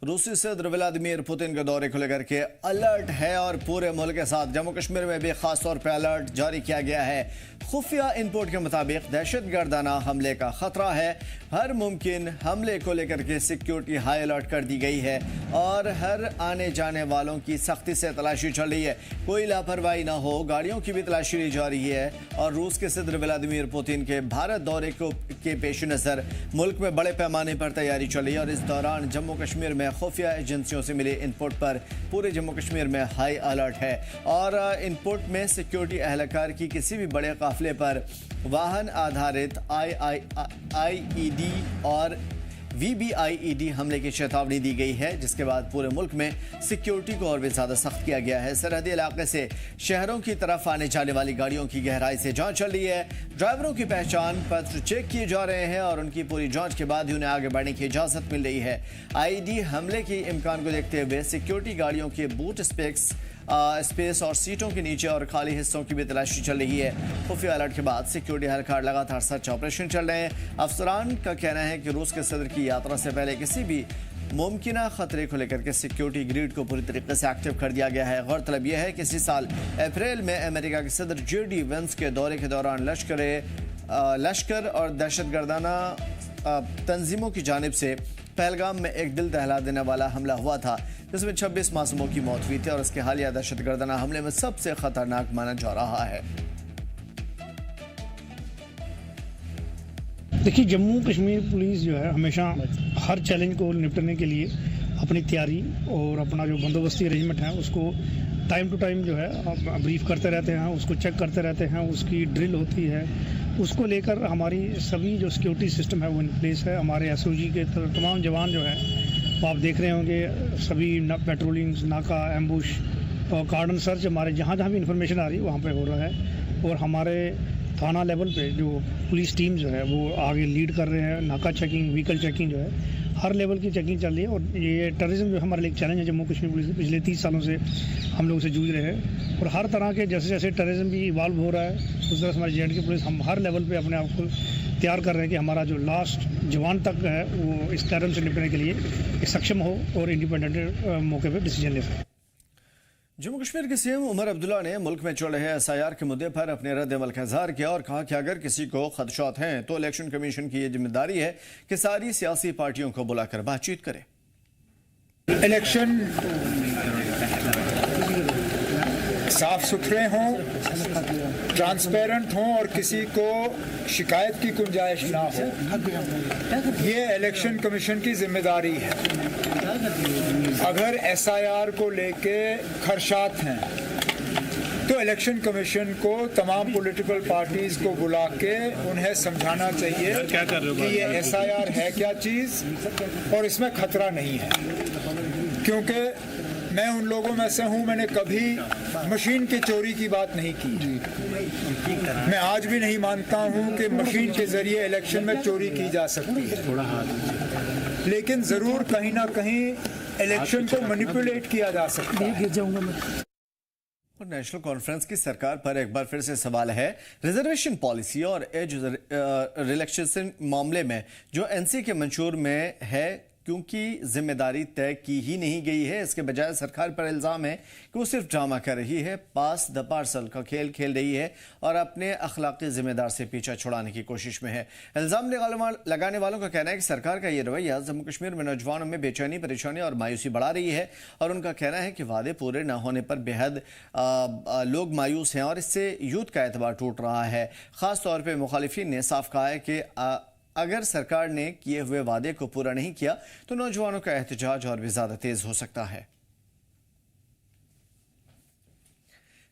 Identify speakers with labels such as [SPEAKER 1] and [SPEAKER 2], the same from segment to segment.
[SPEAKER 1] रूसी सदर Vladimir Putin के दौरे को लेकर के अलर्ट है और पूरे मुल्क के साथ जम्मू कश्मीर में भी खास तौर पर अलर्ट जारी किया गया है। खुफिया इनपुट के मुताबिक दहशतगर्दाना हमले का खतरा है। हर मुमकिन हमले को लेकर के सिक्योरिटी हाई अलर्ट कर दी गई है और हर आने जाने वालों की सख्ती से तलाशी चल रही है। कोई लापरवाही ना हो, गाड़ियों की भी तलाशी ली जा रही है। और रूस के सदर व्लादिमीर पुतिन के भारत दौरे के पेश नज़र मुल्क में बड़े पैमाने पर तैयारी चल रही है और इस दौरान जम्मू कश्मीर में खुफिया एजेंसियों से मिले इनपुट पर पूरे जम्मू कश्मीर में हाई अलर्ट है। और इनपुट में सिक्योरिटी एहलकार की किसी भी बड़े काफिले पर वाहन आधारित आईईडी और वीबीआईईडी हमले की चेतावनी दी गई है, जिसके बाद पूरे मुल्क में सिक्योरिटी को और भी ज्यादा सख्त किया गया है। सरहदी इलाके से शहरों की तरफ आने जाने वाली गाड़ियों की गहराई से जांच चल रही है। ड्राइवरों की पहचान पत्र चेक किए जा रहे हैं और उनकी पूरी जांच के बाद ही उन्हें आगे बढ़ने की इजाजत मिल रही है। आईईडी हमले के इम्कान को देखते हुए सिक्योरिटी गाड़ियों के बूट स्पेस और सीटों के नीचे और खाली हिस्सों की भी तलाशी चल रही है। खुफिया अलर्ट के बाद सिक्योरिटी एहलकार लगातार सर्च ऑपरेशन चल रहे हैं। अफसरान का कहना है कि रूस के सदर की यात्रा से पहले किसी भी मुमकिना खतरे को लेकर के सिक्योरिटी ग्रिड को पूरी तरीके से एक्टिव कर दिया गया है। गौरतलब यह है कि इसी साल अप्रैल में अमेरिका के सदर JD वेंस के दौरे के दौरान लश्कर और दहशतगर्दाना तंजीमों की जानिब से पहलगाम में एक दिल दहला देने वाला हमला हुआ था, जिसमें 26 मासूमों की मौत हुई थी और उसके हालिया दहशतगर्दाना हमले में सबसे खतरनाक माना जा रहा है।
[SPEAKER 2] देखिए, जम्मू कश्मीर पुलिस जो है हमेशा हर चैलेंज को निपटने के लिए अपनी तैयारी और अपना जो बंदोबस्ती अरेंजमेंट है उसको टाइम टू टाइम जो है ब्रीफ करते रहते हैं, उसको चेक करते रहते हैं, उसकी ड्रिल होती है। उसको लेकर हमारी सभी जो सिक्योरिटी सिस्टम है वो इन प्लेस है। हमारे SOG के तमाम जवान जो हैं वो आप देख रहे होंगे, सभी पेट्रोलिंग, नाका, एम्बुश और कार्डन सर्च हमारे जहाँ जहाँ भी इंफॉर्मेशन आ रही है वहाँ पे हो रहा है। और हमारे थाना लेवल पे जो पुलिस टीम जो है वो आगे लीड कर रहे हैं। नाका चेकिंग, व्हीकल चेकिंग जो है हर लेवल की चेकिंग चल रही है। और ये टेररिज्म जो हमारे लिए एक चैलेंज है जम्मू कश्मीर पुलिस पिछले 30 सालों से हम लोग से जूझ रहे हैं। और हर तरह के जैसे जैसे टेररिज्म भी इवाल्व हो रहा है उस तरह से हमारी JNK पुलिस हम हर लेवल पे अपने आप को तैयार कर रहे हैं कि हमारा जो लास्ट जवान तक है वो इस टेररिज्म से निपटने के लिए सक्षम हो और इंडिपेंडेंट मौके पर डिसीजन ले सके।
[SPEAKER 1] जम्मू कश्मीर के CM उमर अब्दुल्ला ने मुल्क में चल रहे SIR के मुद्दे पर अपने रद्द-ए-अमल का इजहार किया और कहा कि अगर किसी को खदशात हैं तो इलेक्शन कमीशन की यह जिम्मेदारी है कि सारी सियासी पार्टियों को बुलाकर बातचीत करे।
[SPEAKER 3] इलेक्शन साफ सुथरे हों, ट्रांसपेरेंट हों और किसी को शिकायत की गुंजाइश ना हो, ये इलेक्शन कमीशन की जिम्मेदारी है। अगर SIR को लेके खदशात हैं तो इलेक्शन कमीशन को तमाम पॉलिटिकल पार्टीज को बुला के उन्हें समझाना चाहिए कि ये SIR है क्या चीज़ और इसमें खतरा नहीं है। क्योंकि मैं उन लोगों में से हूं, मैंने कभी मशीन के चोरी की बात नहीं की। मैं आज भी नहीं मानता हूं कि मशीन के जरिए इलेक्शन में चोरी की जा सकती है, लेकिन जरूर कहीं ना कहीं इलेक्शन को मैनिपुलेट किया जा सकता है।
[SPEAKER 1] और नेशनल कॉन्फ्रेंस की सरकार पर एक बार फिर से सवाल है। रिजर्वेशन पॉलिसी और एज रिलैक्सेशन मामले में जो NC के मंशूर में है, क्योंकि जिम्मेदारी तय की ही नहीं गई है, इसके बजाय सरकार पर इल्जाम है कि वो सिर्फ ड्रामा कर रही है, पास द पार्सल का खेल खेल रही है और अपने अखलाकी जिम्मेदार से पीछा छुड़ाने की कोशिश में है। इल्जाम लगाने वालों का कहना है कि सरकार का ये रवैया जम्मू कश्मीर में नौजवानों में बेचैनी, परेशानी और मायूसी बढ़ा रही है और उनका कहना है कि वादे पूरे न होने पर बेहद लोग मायूस हैं और इससे यूथ का एतबार टूट रहा है। खास तौर पर मुखालिफिन ने साफ कहा है कि अगर सरकार ने किए हुए वादे को पूरा नहीं किया तो नौजवानों का एहतजाज और भी ज्यादा तेज हो सकता है।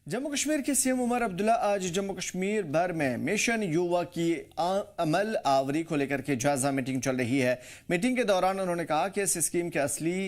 [SPEAKER 1] जम्मू कश्मीर के CM उमर अब्दुल्ला आज जम्मू कश्मीर भर में मिशन युवा की अमल आवरी को लेकर के जायजा मीटिंग चल रही है। मीटिंग के दौरान उन्होंने कहा कि इस स्कीम के असली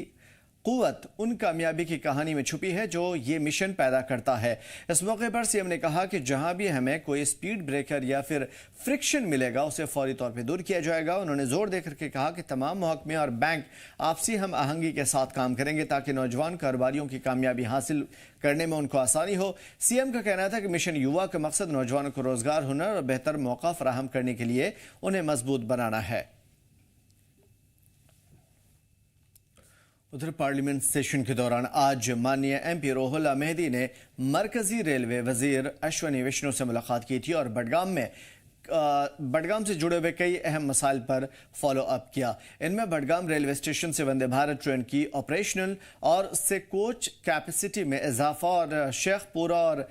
[SPEAKER 1] कुव्वत उन कामयाबी की कहानी में छुपी है जो ये मिशन पैदा करता है। इस मौके पर CM ने कहा कि जहां भी हमें कोई स्पीड ब्रेकर या फिर फ्रिक्शन मिलेगा उसे फौरी तौर पर दूर किया जाएगा। उन्होंने जोर देकर के कहा कि तमाम महकमे और बैंक आपसी हम आहंगी के साथ काम करेंगे ताकि नौजवान कारोबारियों की कामयाबी हासिल करने में उनको आसानी हो। CM का कहना था कि मिशन युवा का मकसद नौजवानों को रोजगार, हुनर और बेहतर मौका फराहम करने के लिए उन्हें मजबूत बनाना है। उधर पार्लियामेंट सेशन के दौरान आज माननीय MP रोहुल्ला मेहदी ने मरकजी रेलवे वजीर अश्वनी विष्णु से मुलाकात की थी और बडगाम से जुड़े हुए कई अहम मसाइल पर फॉलो अप किया। इनमें बडगाम रेलवे स्टेशन से वंदे भारत ट्रेन की ऑपरेशनल और उससे कोच कैपेसिटी में इजाफा और शेखपुरा और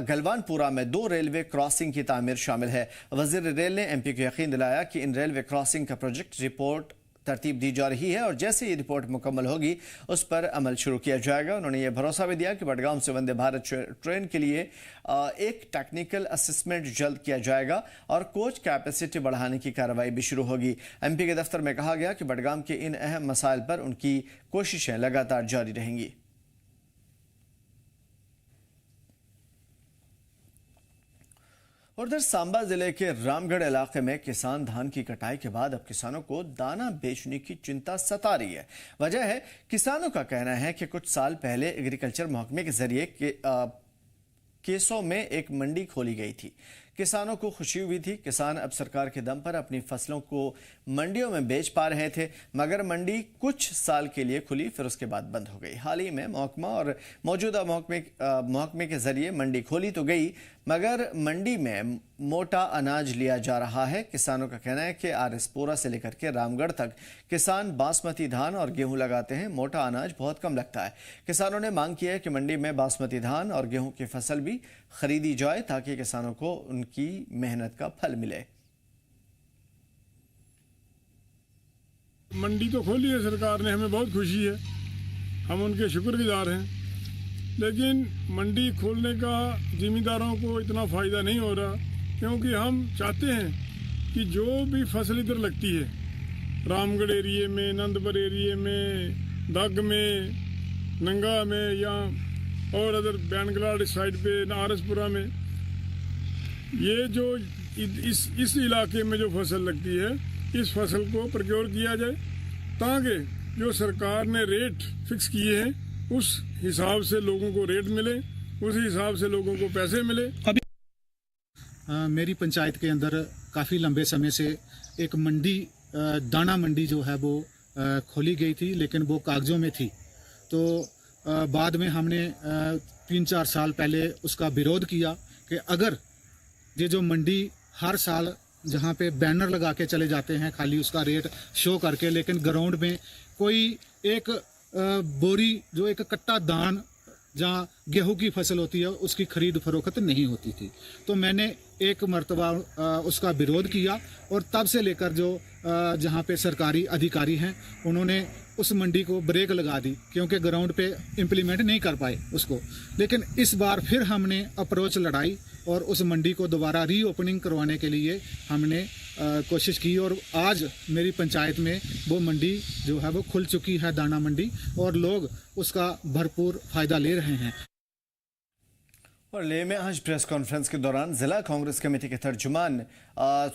[SPEAKER 1] गलवानपुरा में 2 रेलवे क्रॉसिंग की तामीर शामिल है। वजीर रेल ने MP को यकीन दिलाया कि इन रेलवे क्रॉसिंग का प्रोजेक्ट रिपोर्ट तरतीब दी जा रही है और जैसे ये रिपोर्ट मुकम्मल होगी उस पर अमल शुरू किया जाएगा। उन्होंने ये भरोसा भी दिया कि बडगाम से वंदे भारत ट्रेन के लिए एक टेक्निकल असेसमेंट जल्द किया जाएगा और कोच कैपेसिटी बढ़ाने की कार्रवाई भी शुरू होगी। MP के दफ्तर में कहा गया कि बडगाम के इन अहम मसाइल पर उनकी कोशिशें लगातार जारी रहेंगी। और उधर सांबा जिले के रामगढ़ इलाके में किसान धान की कटाई के बाद अब किसानों को दाना बेचने की चिंता सता रही है। वजह है, किसानों का कहना है कि कुछ साल पहले एग्रीकल्चर महकमे के जरिए केसों में एक मंडी खोली गई थी। किसानों को खुशी हुई थी। किसान अब सरकार के दम पर अपनी फसलों को मंडियों में बेच पा रहे थे, मगर मंडी कुछ साल के लिए खुली, फिर उसके बाद बंद हो गई। हाल ही में महकमा और मौजूदा महकमे के जरिए मंडी खोली तो गई, मगर मंडी में मोटा अनाज लिया जा रहा है। किसानों का कहना है कि आरएसपुरा से लेकर के रामगढ़ तक किसान बासमती धान और गेहूं लगाते हैं। मोटा अनाज बहुत कम लगता है। किसानों ने मांग की है कि मंडी में बासमती धान और गेहूं की फसल भी खरीदी जाए ताकि किसानों को उनकी मेहनत का फल मिले।
[SPEAKER 4] मंडी तो खोली है सरकार ने, हमें बहुत खुशी है, हम उनके शुक्रगुजार हैं। लेकिन मंडी खोलने का जिम्मेदारों को इतना फ़ायदा नहीं हो रहा, क्योंकि हम चाहते हैं कि जो भी फसल इधर लगती है, रामगढ़ एरिए में, नंदपुर एरिए में, दग में, नंगा में या और अदर बैनगलाड़ साइड पे आरएसपुरा में, ये जो इस इलाके में जो फसल लगती है, इस फसल को प्रोक्योर किया जाए ताकि जो सरकार ने रेट फिक्स किए हैं उस हिसाब से लोगों को रेट मिले, उस हिसाब से लोगों को पैसे मिले।
[SPEAKER 5] मेरी पंचायत के अंदर काफ़ी लंबे समय से एक मंडी, दाना मंडी जो है वो खोली गई थी, लेकिन वो कागज़ों में थी। तो बाद में हमने 3-4 साल पहले उसका विरोध किया कि अगर ये जो मंडी हर साल जहाँ पे बैनर लगा के चले जाते हैं खाली उसका रेट शो करके, लेकिन ग्राउंड में कोई एक बोरी जो एक कट्टा दान जहाँ गेहूं की फसल होती है उसकी खरीद फरोख्त नहीं होती थी। तो मैंने एक मर्तबा उसका विरोध किया और तब से लेकर जो जहाँ पे सरकारी अधिकारी हैं उन्होंने उस मंडी को ब्रेक लगा दी, क्योंकि ग्राउंड पे इम्प्लीमेंट नहीं कर पाए उसको। लेकिन इस बार फिर हमने अप्रोच लड़ाई और उस मंडी को दोबारा रीओपनिंग करवाने के लिए हमने कोशिश की और आज मेरी पंचायत में वो मंडी जो है वो खुल चुकी है, दाना मंडी, और लोग उसका भरपूर फ़ायदा ले रहे हैं।
[SPEAKER 1] और लेह में आज प्रेस कॉन्फ्रेंस के दौरान जिला कांग्रेस कमेटी के तर्जुमान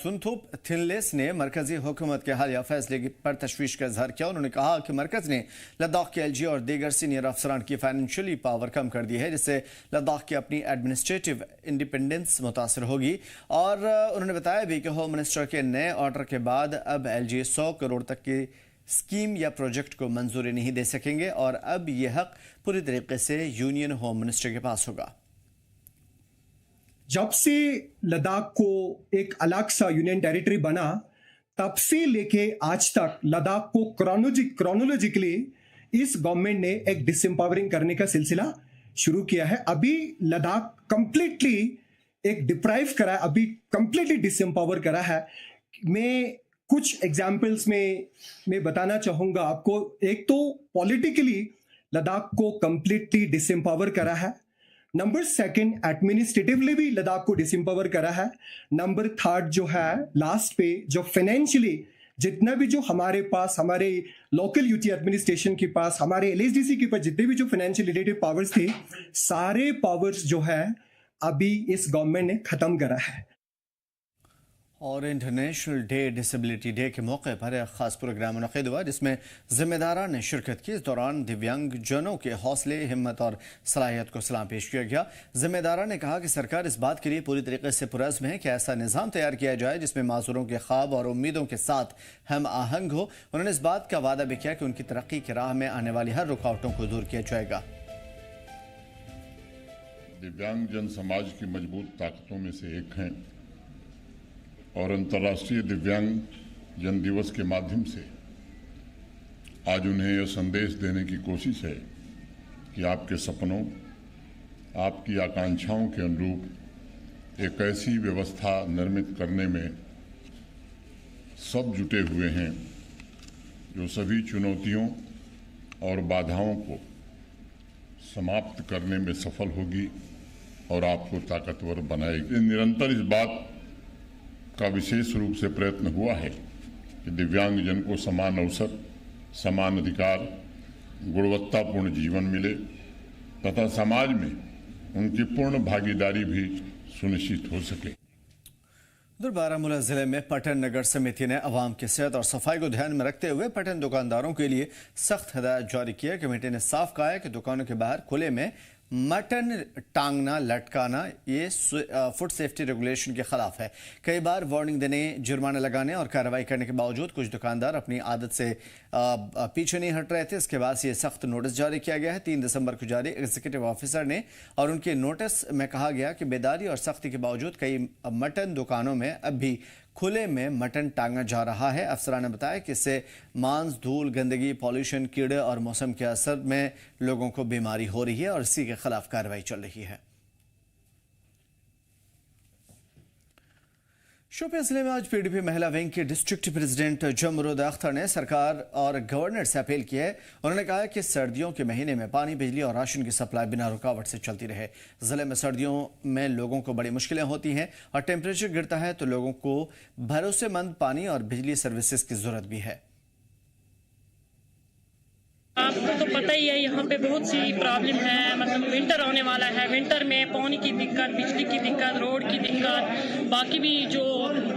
[SPEAKER 1] सुनथुप थिनलेस ने मरकजी हुकूमत के हालिया फैसले पर तशवीश का इजहार किया। उन्होंने कहा कि मरकज ने लद्दाख के LG और दीगर सीनियर अफसरान की फाइनेंशियली पावर कम कर दी है, जिससे लद्दाख की अपनी एडमिनिस्ट्रेटिव इंडिपेंडेंस मुतासर होगी। और उन्होंने बताया भी कि होम मिनिस्टर के नए ऑर्डर के बाद अब LG 100 करोड़ तक की स्कीम या प्रोजेक्ट को मंजूरी नहीं दे सकेंगे और अब यह हक पूरी तरीके से यूनियन होम मिनिस्टर के पास होगा।
[SPEAKER 6] जब से लद्दाख को एक अलग सा यूनियन टेरिटरी बना, तब से लेके आज तक लद्दाख को क्रोनोलॉजिकली इस गवर्नमेंट ने एक डिसएम्पावरिंग करने का सिलसिला शुरू किया है। अभी लद्दाख कंप्लीटली एक डिप्राइव करा है, अभी कंप्लीटली डिसएम्पावर करा है। मैं कुछ एग्जाम्पल्स में मैं बताना चाहूंगा आपको। एक तो पॉलिटिकली लद्दाख को कंप्लीटली डिसएम्पावर करा है। नंबर 2 एडमिनिस्ट्रेटिवली भी लद्दाख को डिसएम्पावर करा है। नंबर 3 जो है लास्ट पे जो फाइनेंशियली जितना भी जो हमारे पास, हमारे लोकल यूटी एडमिनिस्ट्रेशन के पास, हमारे LSDC के पास जितने भी जो फाइनेंशियल रिलेटेड पावर्स थे, सारे पावर्स जो है अभी इस गवर्नमेंट ने खत्म करा है।
[SPEAKER 1] और इंटरनेशनल डे डिसेबिलिटी डे के मौके पर एक खास प्रोग्राम मुनक़िद हुआ जिसमें ज़िम्मेदारान ने शिरकत की। इस दौरान दिव्यांगजनों के हौसले, हिम्मत और सलाहियत को सलाम पेश किया गया। ज़िम्मेदारान ने कहा कि सरकार इस बात के लिए पूरी तरीके से पुरज़्म है कि ऐसा निज़ाम तैयार किया जाए जिसमें मासूरों के ख्वाब और उम्मीदों के साथ हम आहंग हो। उन्होंने इस बात का वादा भी किया कि उनकी तरक्की की राह में आने वाली हर रुकावटों को दूर किया जाएगा।
[SPEAKER 7] दिव्यांग जन समाज की मजबूत ताकतों में से एक हैं और अंतर्राष्ट्रीय दिव्यांग जन दिवस के माध्यम से आज उन्हें यह संदेश देने की कोशिश है कि आपके सपनों, आपकी आकांक्षाओं के अनुरूप एक ऐसी व्यवस्था निर्मित करने में सब जुटे हुए हैं जो सभी चुनौतियों और बाधाओं को समाप्त करने में सफल होगी और आपको ताकतवर बनाएगी। निरंतर इस बात का विशेष रूप से प्रयत्न हुआ है कि दिव्यांग जन को समान अवसर, समान अधिकार, गुणवत्तापूर्ण जीवन मिले तथा समाज में उनकी पूर्ण भागीदारी भी सुनिश्चित हो सके।
[SPEAKER 1] उधर बारामूला जिले में पटन नगर समिति ने अवाम की सेहत और सफाई को ध्यान में रखते हुए पटन दुकानदारों के लिए सख्त हिदायत जारी की है। कमेटी ने साफ कहा है कि दुकानों के बाहर खुले में मटन टांगना, लटकाना ये फूड सेफ्टी रेगुलेशन के खिलाफ है। कई बार वार्निंग देने, जुर्माना लगाने और कार्रवाई करने के बावजूद कुछ दुकानदार अपनी आदत से पीछे नहीं हट रहे थे। इसके बाद ये सख्त नोटिस जारी किया गया है। 3 दिसंबर को जारी एग्जीक्यूटिव ऑफिसर ने और उनके नोटिस में कहा गया कि बेदारी और सख्ती के बावजूद कई मटन दुकानों में अब भी खुले में मटन टांगा जा रहा है। अफसरान ने बताया कि इससे मांस, धूल, गंदगी, पॉल्यूशन, कीड़े और मौसम के असर में लोगों को बीमारी हो रही है और इसी के खिलाफ कार्रवाई चल रही है। शोपियां जिले में आज पीडीपी महिला विंग के डिस्ट्रिक्ट प्रेसिडेंट जमरुद अख्तर ने सरकार और गवर्नर से अपील की है। उन्होंने कहा कि सर्दियों के महीने में पानी, बिजली और राशन की सप्लाई बिना रुकावट से चलती रहे। जिले में सर्दियों में लोगों को बड़ी मुश्किलें होती हैं और टेम्परेचर गिरता है तो लोगों को भरोसेमंद पानी और बिजली सर्विसेज की जरूरत भी है।
[SPEAKER 8] आपको तो पता ही है यहाँ पे बहुत सी प्रॉब्लम है। मतलब विंटर आने वाला है, विंटर में पानी की दिक्कत, बिजली की दिक्कत, रोड की दिक्कत, बाकी भी जो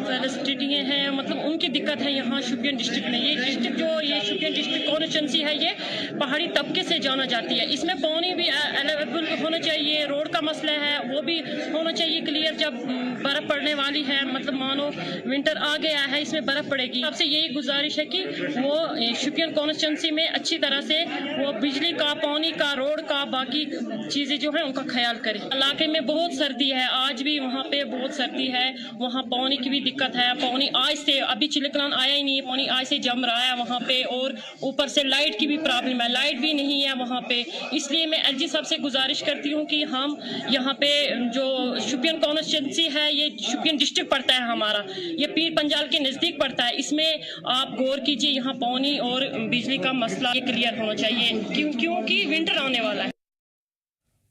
[SPEAKER 8] फैसिलिटियाँ हैं मतलब उनकी दिक्कत है यहाँ शोपियां डिस्ट्रिक्ट में। ये डिस्ट्रिक्ट जो ये शोपियां डिस्ट्रिक्ट कॉन्स्टिट्यूंसी है ये पहाड़ी तबके से जाना जाती है। इसमें पानी भी अवेलेबल होना चाहिए, रोड का मसला है वो भी होना चाहिए क्लियर। जब बर्फ़ पड़ने वाली है, मतलब मानो विंटर आ गया है, इसमें बर्फ़ पड़ेगी। आपसे यही गुजारिश है कि वो शोपियां कॉन्स्टिट्यूंसी में अच्छी तरह से वो बिजली का, पानी का, रोड का, बाकी चीजें जो है उनका ख्याल करें। इलाके में बहुत सर्दी है, आज भी वहाँ पे बहुत सर्दी है, वहाँ पानी की भी दिक्कत है। पानी आज से अभी चिलकलान आया ही नहीं है, पानी आज से जम रहा है वहाँ पे और ऊपर से लाइट की भी प्रॉब्लम है, लाइट भी नहीं है वहाँ पे। इसलिए मैं एलजी साहब से गुजारिश करती हूँ कि हम यहाँ पे जो शोपियां कॉन्स्टिट्यूंसी है, ये शोपियां डिस्ट्रिक्ट पड़ता है हमारा, ये पीर पंजाल के नजदीक पड़ता है। इसमें आप गौर कीजिए, यहाँ पानी और बिजली का मसला ये क्लियर होना चाहिए क्योंकि विंटर आने वाला है।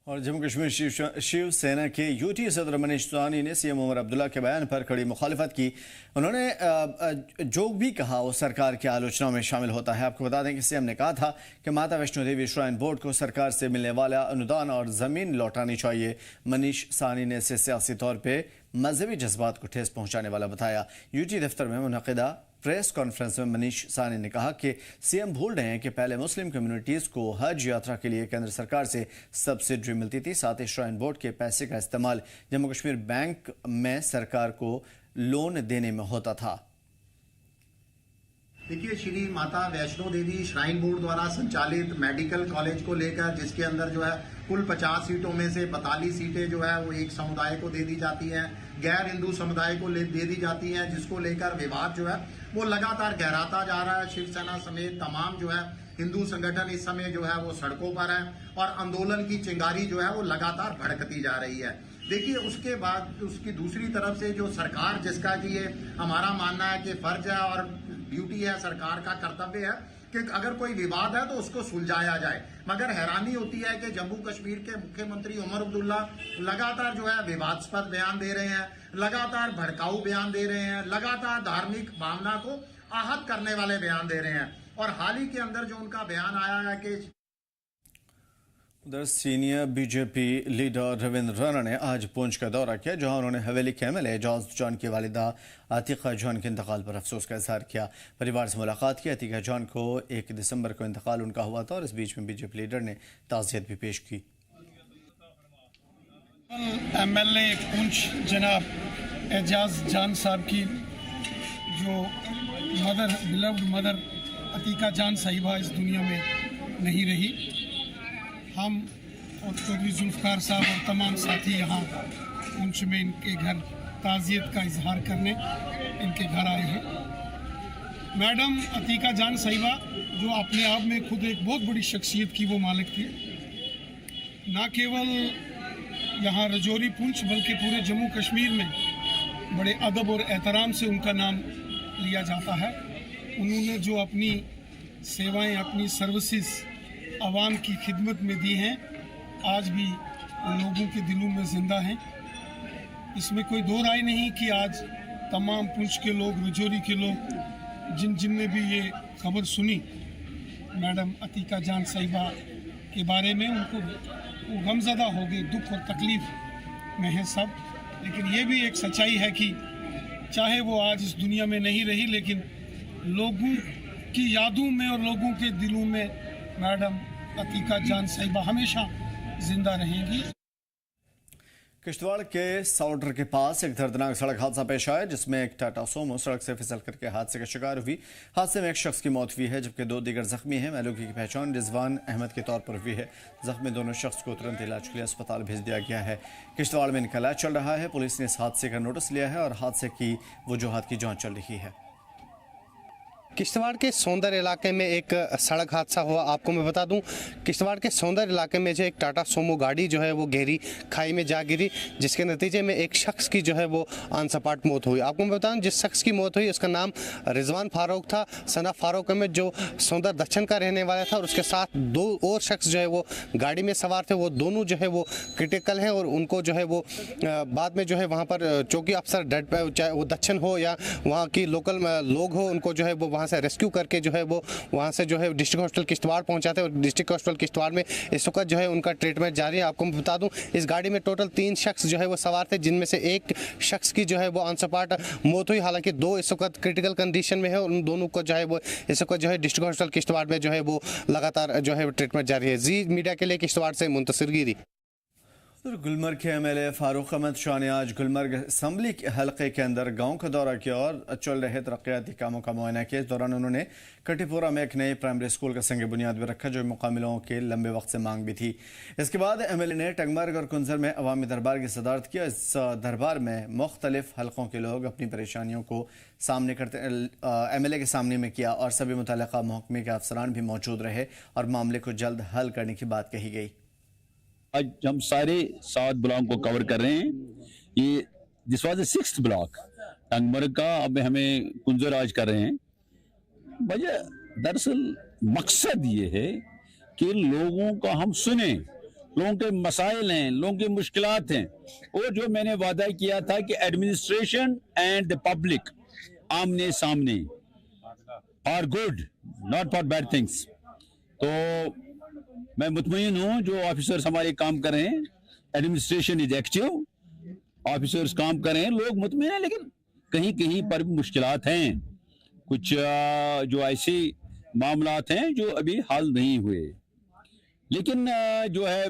[SPEAKER 1] और जम्मू कश्मीर शिव सेना के यूटी सदर मनीष तिवारी ने सीएम उमर अब्दुल्ला के बयान पर कड़ी मुखालिफत की। उन्होंने जो भी कहा वो सरकार की आलोचना में शामिल होता है। आपको बता दें कि सीएम ने कहा था कि माता वैष्णो देवी श्राइन बोर्ड को सरकार से मिलने वाला अनुदान और ज़मीन लौटानी चाहिए। मनीष तिवारी ने इसे सियासी तौर पर मजहबी जज्बात को ठेस पहुँचाने वाला बताया। यूटी दफ्तर में मुनक़िदा प्रेस कॉन्फ्रेंस में मनीष तिवारी ने कहा कि सीएम भूल रहे हैं कि पहले मुस्लिम कम्युनिटीज़ को हज यात्रा के लिए केंद्र सरकार से सब्सिडी मिलती थी। साथ ही श्राइन बोर्ड के पैसे का इस्तेमाल जम्मू कश्मीर बैंक में सरकार को लोन देने में होता था।
[SPEAKER 9] देखिए, श्री माता वैष्णो देवी श्राइन बोर्ड द्वारा संचालित मेडिकल कॉलेज को लेकर जिसके अंदर जो है कुल 50 सीटों में से 42 सीटें जो है वो एक समुदाय को दे दी जाती हैं, गैर हिंदू समुदाय को दे दी जाती हैं, जिसको लेकर विवाद जो है वो लगातार गहराता जा रहा है। शिवसेना समेत तमाम जो है हिंदू संगठन इस समय जो है वो सड़कों पर है और आंदोलन की चिंगारी जो है वो लगातार भड़कती जा रही है। देखिए, उसके बाद उसकी दूसरी तरफ से जो सरकार, जिसका कि ये हमारा मानना है कि फर्ज है और ड्यूटी है, सरकार का कर्तव्य है कि अगर कोई विवाद है तो उसको सुलझाया जाए। मगर हैरानी होती है कि जम्मू कश्मीर के मुख्यमंत्री उमर अब्दुल्ला लगातार जो है विवादास्पद बयान दे रहे हैं, लगातार भड़काऊ बयान दे रहे हैं, लगातार धार्मिक भावना को आहत करने वाले बयान दे रहे हैं। और हाल ही के अंदर जो उनका बयान आया है कि
[SPEAKER 1] उधर senior BJP leader Ravindra Rana ने आज पुंछ का दौरा किया, जहां उन्होंने हवेली के एमएलए एजाज जॉन की वालिदा अतीका जॉन के इंतकाल पर अफसोस का इजहार किया। परिवार से मुलाकात की। अतीका जॉन को 1 दिसंबर को इंतकाल उनका हुआ था और इस बीच में बीजेपी लीडर ने ताज़ियत भी पेश की।
[SPEAKER 10] एमएलए पुंछ जनाब एजाज जान साहब की जो बिलव्ड मदर अतीका जान साहिबा इस दुनिया में नहीं रही, हम और चौधरी जुल्फ़कार साहब और तमाम साथी यहाँ पुंछ में इनके घर ताज़ियत का इजहार करने इनके घर आए हैं। मैडम अतीका जान साहिबा जो अपने आप में खुद एक बहुत बड़ी शख्सियत की वो मालिक थी, ना केवल यहाँ रजौरी पुंछ बल्कि पूरे जम्मू कश्मीर में बड़े अदब और एहतराम से उनका नाम लिया जाता है। उन्होंने जो अपनी सेवाएं, अपनी सर्विसेज आवाम की खिदमत में दी हैं, आज भी लोगों के दिलों में ज़िंदा हैं। इसमें कोई दो राय नहीं कि आज तमाम पुंछ के लोग, रजौरी के लोग, जिनने भी ये खबर सुनी मैडम अतीका जान साहिबा के बारे में, उनको वो गमज़दा हो गए, दुख और तकलीफ़ में है सब। लेकिन ये भी एक सच्चाई है कि चाहे वो आज इस दुनिया में नहीं रही, लेकिन लोगों की यादों में और लोगों के दिलों में मैडम अतीका जान साहिबा हमेशा जिंदा रहेंगी।
[SPEAKER 1] किश्तवाड़ के साउडर के पास एक दर्दनाक सड़क हादसा पेश आया, जिसमें एक टाटा सोमो सड़क से फिसल करके हादसे का शिकार हुई। हादसे में एक शख्स की मौत हुई है, जबकि 2 दीगर जख्मी हैं। मौलवी की पहचान रिजवान अहमद के तौर पर हुई है। जख्मी दोनों शख्स को तुरंत इलाज के लिए अस्पताल भेज दिया गया है। किश्तवाड़ में इनका इलाज चल रहा है। पुलिस ने इस हादसे का नोटिस लिया है और हादसे की वजूहात की जाँच चल रही है।
[SPEAKER 11] किश्तवाड़ के सौंदर इलाके में एक सड़क हादसा हुआ। आपको मैं बता दूं, किश्तवाड़ के सौंदर इलाके में जो एक टाटा सोमो गाड़ी जो है वो गहरी खाई में जा गिरी, जिसके नतीजे में एक शख्स की जो है वो अनसपाट मौत हुई। आपको मैं बताऊं, जिस शख्स की मौत हुई उसका नाम रिजवान फारूक था, सना फारूक में जो सौंदर दक्षिण का रहने वाला था, और उसके साथ 2 और शख्स जो है वो गाड़ी में सवार थे। वो दोनों जो है वो क्रिटिकल हैं और उनको जो है वो बाद में जो है वहाँ पर चौकी अफसर डेड पे, चाहे वो दक्षिण हो या वहाँ की लोकल लोग हो, उनको जो है वो वहाँ से रेस्क्यू करके जो है वो वहाँ से जो है डिस्ट्रिक्ट हॉस्पिटल किश्तवाड़ पहुँचाते हैं। और डिस्ट्रिक्ट हॉस्पिटल किश्तवाड़ में इस वक्त जो है उनका ट्रीटमेंट जारी है। आपको मैं बता दूं, इस गाड़ी में टोटल 3 शख्स जो है वो सवार थे, जिनमें से एक शख्स की जो है वो अनसपाट मौत हुई। हालांकि 2 इस वक्त क्रिटिकल कंडीशन में है और उन दोनों को जो है वो इस वक्त जो है डिस्ट्रिक्ट हॉस्पिटल किश्तवाड़ में जो है वो लगातार जो है ट्रीटमेंट जारी है। जी मीडिया के लिए किश्तवाड़ से मुंतसिर गिरी।
[SPEAKER 1] गुलमर्ग के एमएलए फारूक अहमद शाह ने आज गुलमर्ग असम्बली हलके के अंदर गांव का दौरा किया और चल रहे तरक्याती कामों का मुआयना किया। इस दौरान उन्होंने कटीपुरा में एक नए प्राइमरी स्कूल का संग बुनियाद भी रखा, जो मुकामी लोगों के लंबे वक्त से मांग भी थी। इसके बाद एमएलए ने टंगमर्ग और कुंजर में अवामी दरबार की सदारत किया। इस दरबार में मुख्तलिफ हलकों के लोग अपनी परेशानियों को सामने करते एमएलए के सामने में किया और सभी मुतल्लिका महकमे के अफसरान भी मौजूद रहे और मामले को जल्द हल करने की बात कही गई।
[SPEAKER 12] आज हम सारे 7 ब्लॉक को कवर कर रहे हैं। ये this was the 6th block Tangmarg का, अब हमें कुंजर आज कर रहे हैं। वजह दरअसल मकसद ये है कि लोगों का हम सुने, लोगों के मसाइल हैं, लोगों की मुश्किलात हैं, और जो मैंने वादा किया था कि एडमिनिस्ट्रेशन एंड द पब्लिक आमने सामने, for good not for bad things. तो मैं मुतमईन हूँ, जो ऑफिसर्स हमारे काम कर रहे हैं, एडमिनिस्ट्रेशन इज एक्टिव, ऑफिसर्स काम कर रहे हैं, लोग मुतमईन हैं, लेकिन कहीं कहीं पर भी मुश्किलात हैं। कुछ जो ऐसे मामलात हैं जो अभी हल नहीं हुए, लेकिन जो है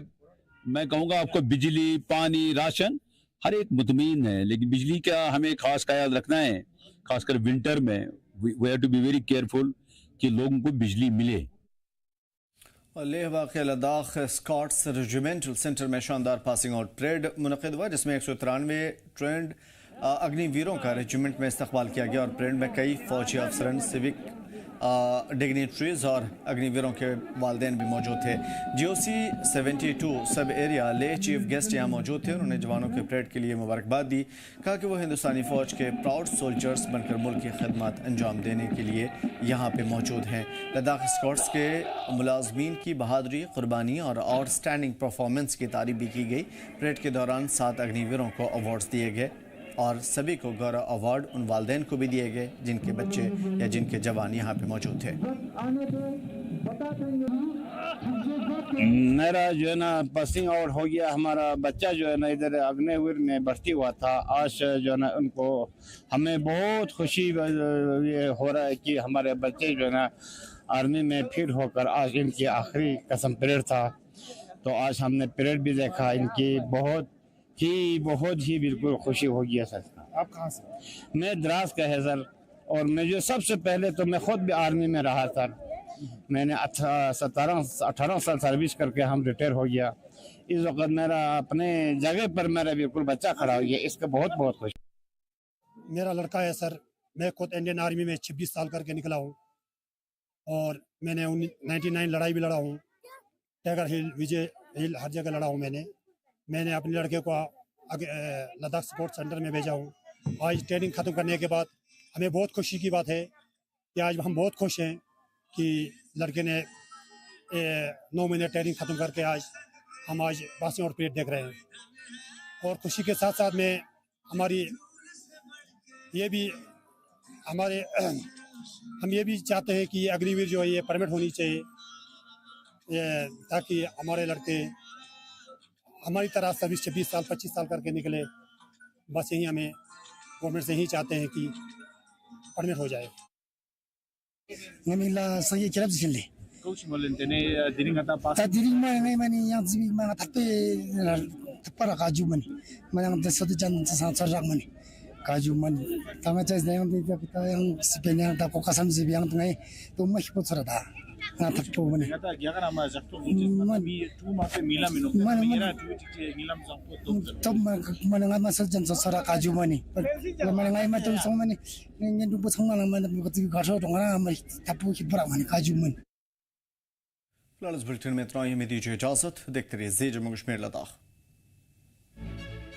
[SPEAKER 12] मैं कहूँगा आपको बिजली, पानी, राशन हर एक मुतमईन है, लेकिन बिजली का हमें खास ख्याल रखना है, खासकर विंटर में we have to be very careful कि लोगों को बिजली मिले।
[SPEAKER 1] और लेह वाक़िया लद्दाख स्कॉट्स रेजिमेंटल सेंटर में शानदार पासिंग आउट परेड मुनक़िद हुआ, जिसमें 193 ट्रेंड अग्निवीरों का रेजिमेंट में इस्तकबाल किया गया और परेड में कई फौजी अफसरान, सिविक डिग्नेटरीज और अग्निवीरों के वालिदैन भी मौजूद थे। GOC 72 सब एरिया लेह चीफ गेस्ट यहाँ मौजूद थे। उन्होंने जवानों के परेड के लिए मुबारकबाद दी, कहा कि वो हिंदुस्तानी फ़ौज के प्राउड सोल्जर्स बनकर मुल्क की खिदमत अंजाम देने के लिए यहाँ पे मौजूद हैं। लद्दाख स्कॉट्स के मुलाजमीन की बहादुरी, कुर्बानी और आउटस्टैंडिंग परफॉर्मेंस की तारीफ भी की गई। परेड के दौरान 7 अग्निवीरों को अवार्ड्स दिए गए और सभी को गौरव अवार्ड उन वालिदैन को भी दिए गए जिनके बच्चे या जिनके जवान यहाँ पे मौजूद थे।
[SPEAKER 12] मेरा जो है ना पासिंग आउट हो गया। हमारा बच्चा जो है ना इधर अग्निवीर में भर्ती हुआ था। आज जो है ना उनको हमें बहुत खुशी ये हो रहा है कि हमारे बच्चे जो है ना आर्मी में फिर होकर आज इनकी आखिरी कसम परेड था। तो आज हमने परेड भी देखा इनकी, बहुत ही बिल्कुल खुशी हो गया सर।
[SPEAKER 2] आप कहाँ से?
[SPEAKER 12] मैं द्रास का है सर, और मैं जो सबसे पहले तो मैं खुद भी आर्मी में रहा सर। मैंने 18 साल सर्विस करके हम रिटायर हो गया। इस वक्त मेरा अपने जगह पर मेरा बिल्कुल बच्चा खड़ा हो गया, इसका बहुत बहुत खुश।
[SPEAKER 2] मेरा लड़का है सर। मैं खुद इंडियन आर्मी में 26 साल करके निकला हूँ और मैंने 99 लड़ाई भी लड़ा हूँ। टाइगर हिल, विजय हिल, हर जगह लड़ा हूँ मैंने अपने लड़के को लद्दाख स्पोर्ट्स सेंटर में भेजा हूँ। आज ट्रेनिंग ख़त्म करने के बाद हमें बहुत खुशी की बात है कि आज हम बहुत खुश हैं कि लड़के ने 9 महीने ट्रेनिंग ख़त्म करके आज पासिंग आउट परेड देख रहे हैं। और खुशी के साथ साथ में हमारी हम ये भी चाहते हैं कि अग्निवीर जो है ये परमिट होनी चाहिए, ताकि हमारे लड़के हमारी तरह सर्विस 26 साल 25 साल करके निकले। बस यही हमें गवर्नमेंट से ही चाहते हैं कि परमिट हो जाए।
[SPEAKER 13] ngamila saya kirap sile
[SPEAKER 12] coach molentene diring ata pas
[SPEAKER 13] ta diring ma ngai mani yang zibi ma thakpe tapara kaju mani manang de sodu jan sa charak mani kaju mani tama chai yang de ta yang sipenya ta ko kasam zibi yang ngai to ma hipo chara da na thakpo mani
[SPEAKER 12] ata gyagara ma jakto mi tu ma pe mila mino mira tu milam jakto
[SPEAKER 13] to manang ma sa jan sa kaju mani manang ma to song mani ngen du bo song ma ma ko ti ga so dong na ma tapu hipra mani kaju mani।
[SPEAKER 1] Bulletin में इतना ही। हमें दीजिए इजाजत। देखते रहिए जी जम्मू कश्मीर लद्दाख।